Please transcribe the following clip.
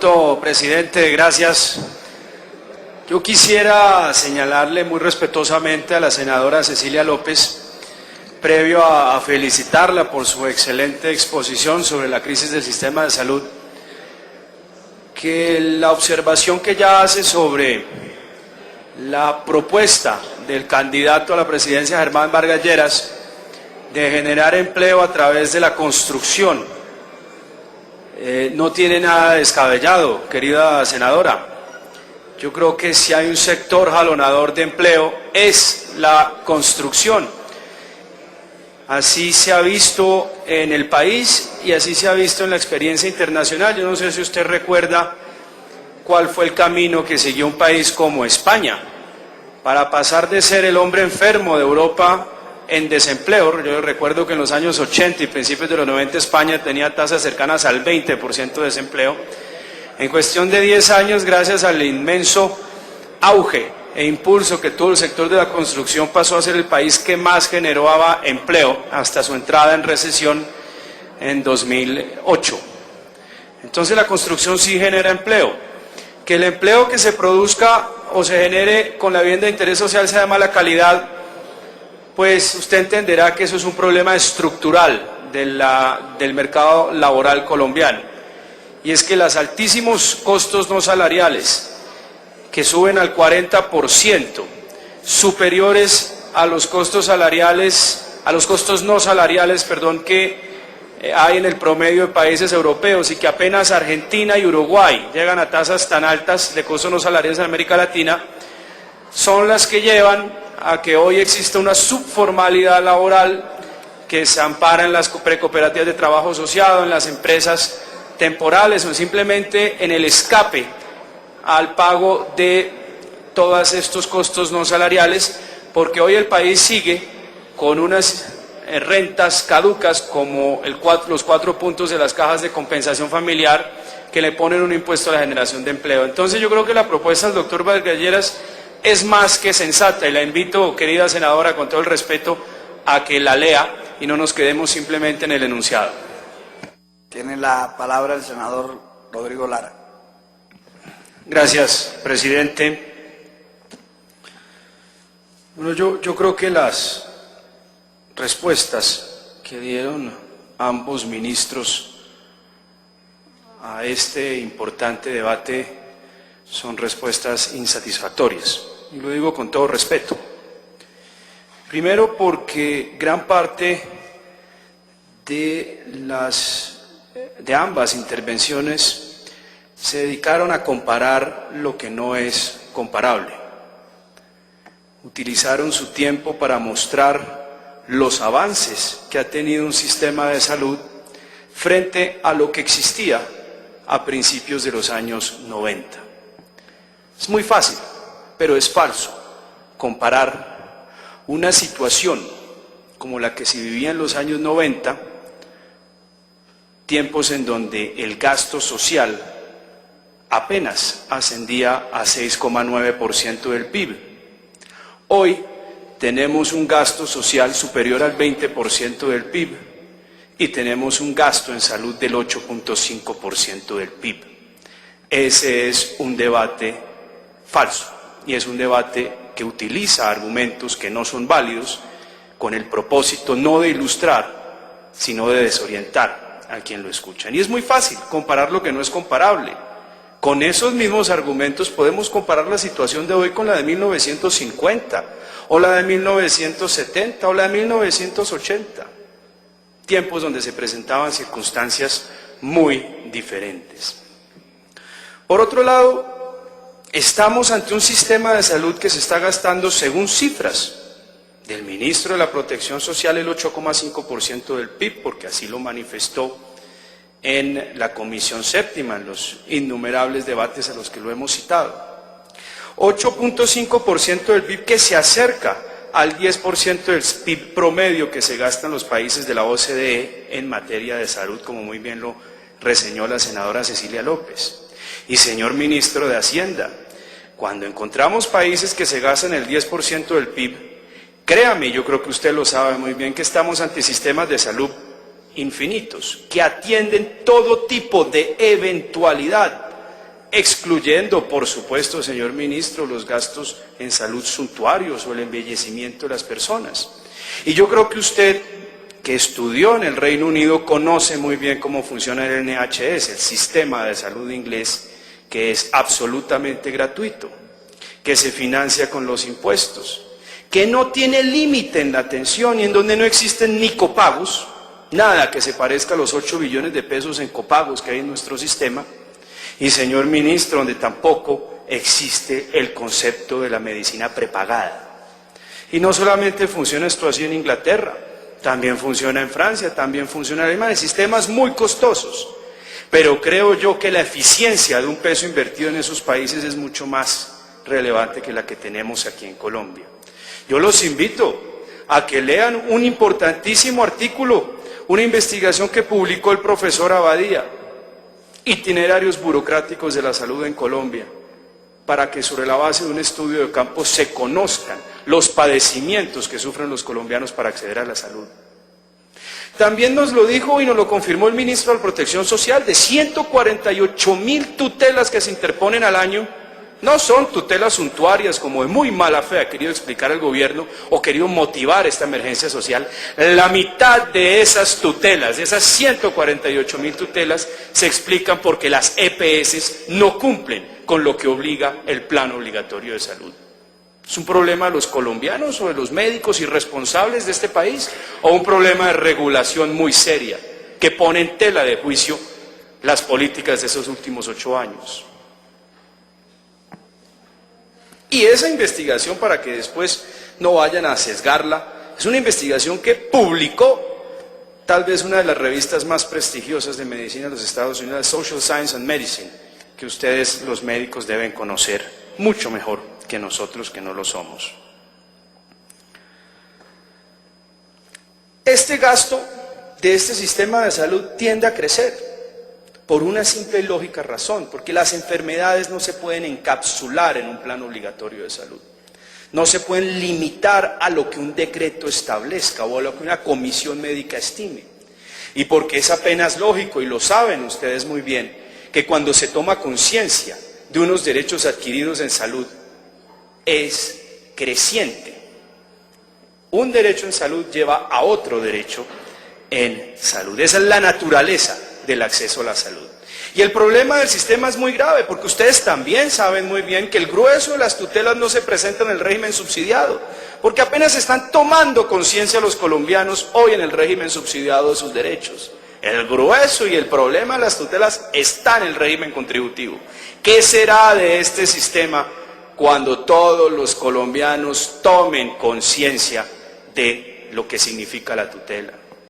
Presidente, gracias. Yo quisiera señalarle muy respetuosamente a la senadora Cecilia López, previo a felicitarla por su excelente exposición sobre la crisis del sistema de salud, que la observación que ella hace sobre la propuesta del candidato a la presidencia Germán Vargas Lleras de generar empleo a través de la construcción no tiene nada descabellado, querida senadora. Yo creo que si hay un sector jalonador de empleo es la construcción. Así se ha visto en el país y así se ha visto en la experiencia internacional. Yo no sé si usted recuerda cuál fue el camino que siguió un país como España para pasar de ser el hombre enfermo de Europa en desempleo. Yo recuerdo que en los años 80 y principios de los 90 España tenía tasas cercanas al 20% de desempleo. En cuestión de 10 años, gracias al inmenso auge e impulso que tuvo el sector de la construcción, pasó a ser el país que más generaba empleo hasta su entrada en recesión en 2008. Entonces la construcción sí genera empleo. Que el empleo que se produzca o se genere con la vivienda de interés social sea de mala calidad, pues usted entenderá que eso es un problema estructural del mercado laboral colombiano. Y es que los altísimos costos no salariales, que suben al 40%, superiores a los costos salariales, a los costos no salariales, que hay en el promedio de países europeos, y que apenas Argentina y Uruguay llegan a tasas tan altas de costos no salariales en América Latina, son las que llevan a que hoy exista una subformalidad laboral que se ampara en las precooperativas de trabajo asociado, en las empresas temporales o simplemente en el escape al pago de todos estos costos no salariales, porque hoy el país sigue con unas rentas caducas como los 4 puntos de las cajas de compensación familiar que le ponen un impuesto a la generación de empleo. Entonces yo creo que la propuesta del doctor Vargas Lleras es más que sensata y la invito, querida senadora, con todo el respeto, a que la lea y no nos quedemos simplemente en el enunciado. Tiene la palabra el senador Rodrigo Lara. Gracias, presidente. Bueno, yo creo que las respuestas que dieron ambos ministros a este importante debate son respuestas insatisfactorias, y lo digo con todo respeto. Primero porque gran parte de ambas intervenciones se dedicaron a comparar lo que no es comparable. Utilizaron su tiempo para mostrar los avances que ha tenido un sistema de salud frente a lo que existía a principios de los años 90. Es muy fácil, pero es falso comparar una situación como la que se vivía en los años 90, tiempos en donde el gasto social apenas ascendía a 6,9% del PIB. Hoy tenemos un gasto social superior al 20% del PIB y tenemos un gasto en salud del 8,5% del PIB. Ese es un debate falso y es un debate que utiliza argumentos que no son válidos con el propósito no de ilustrar, sino de desorientar a quien lo escucha. Y es muy fácil comparar lo que no es comparable. Con esos mismos argumentos podemos comparar la situación de hoy con la de 1950, o la de 1970, o la de 1980. Tiempos donde se presentaban circunstancias muy diferentes. Por otro lado, estamos ante un sistema de salud que se está gastando, según cifras del ministro de la Protección Social, el 8,5% del PIB, porque así lo manifestó en la Comisión Séptima, en los innumerables debates a los que lo hemos citado. 8,5% del PIB, que se acerca al 10% del PIB promedio que se gasta en los países de la OCDE en materia de salud, como muy bien lo reseñó la senadora Cecilia López. Y señor ministro de Hacienda, cuando encontramos países que se gastan el 10% del PIB, créame, yo creo que usted lo sabe muy bien, que estamos ante sistemas de salud infinitos, que atienden todo tipo de eventualidad excluyendo, por supuesto, señor ministro, los gastos en salud suntuarios o el embellecimiento de las personas. Y yo creo que usted, que estudió en el Reino Unido, conoce muy bien cómo funciona el NHS, el sistema de salud inglés, que es absolutamente gratuito, que se financia con los impuestos, que no tiene límite en la atención y en donde no existen ni copagos, nada que se parezca a los 8 billones de pesos en copagos que hay en nuestro sistema, y señor ministro, donde tampoco existe el concepto de la medicina prepagada. Y no solamente funciona esto así en Inglaterra, también funciona en Francia, también funciona en Alemania, sistemas muy costosos. Pero creo yo que la eficiencia de un peso invertido en esos países es mucho más relevante que la que tenemos aquí en Colombia. Yo los invito a que lean un importantísimo artículo, una investigación que publicó el profesor Abadía, Itinerarios burocráticos de la salud en Colombia, para que sobre la base de un estudio de campo se conozcan los padecimientos que sufren los colombianos para acceder a la salud. También nos lo dijo y nos lo confirmó el ministro de Protección Social, de 148.000 tutelas que se interponen al año, no son tutelas suntuarias como de muy mala fe ha querido explicar el gobierno o querido motivar esta emergencia social. La mitad de esas tutelas, de esas 148.000 tutelas, se explican porque las EPS no cumplen con lo que obliga el plan obligatorio de salud. ¿Es un problema de los colombianos o de los médicos irresponsables de este país? ¿O un problema de regulación muy seria que pone en tela de juicio las políticas de esos últimos 8 años? Y esa investigación, para que después no vayan a sesgarla, es una investigación que publicó tal vez una de las revistas más prestigiosas de medicina de los Estados Unidos, Social Science and Medicine, que ustedes los médicos deben conocer mucho mejor que nosotros que no lo somos. Este gasto de este sistema de salud tiende a crecer por una simple y lógica razón, porque las enfermedades no se pueden encapsular en un plan obligatorio de salud, no se pueden limitar a lo que un decreto establezca o a lo que una comisión médica estime, y porque es apenas lógico, y lo saben ustedes muy bien, que cuando se toma conciencia de unos derechos adquiridos en salud, es creciente. Un derecho en salud lleva a otro derecho en salud. Esa es la naturaleza del acceso a la salud. Y el problema del sistema es muy grave, porque ustedes también saben muy bien que el grueso de las tutelas no se presenta en el régimen subsidiado, porque apenas están tomando conciencia los colombianos hoy en el régimen subsidiado de sus derechos. El grueso y el problema de las tutelas está en el régimen contributivo. ¿Qué será de este sistema cuando todos los colombianos tomen conciencia de lo que significa la tutela?